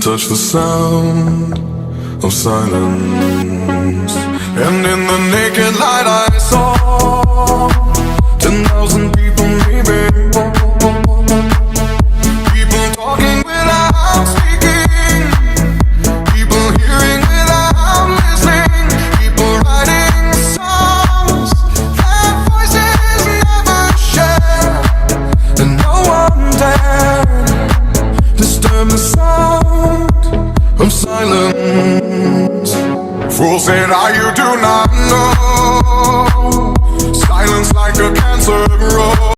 touch the sound of silence, and in the naked light I saw 10,000 people, maybe. People talking without speaking, people hearing without listening, people writing songs that voices never share, and no one dared disturb the sound of silence. Fools said, you do not know. Silence like a cancer grows.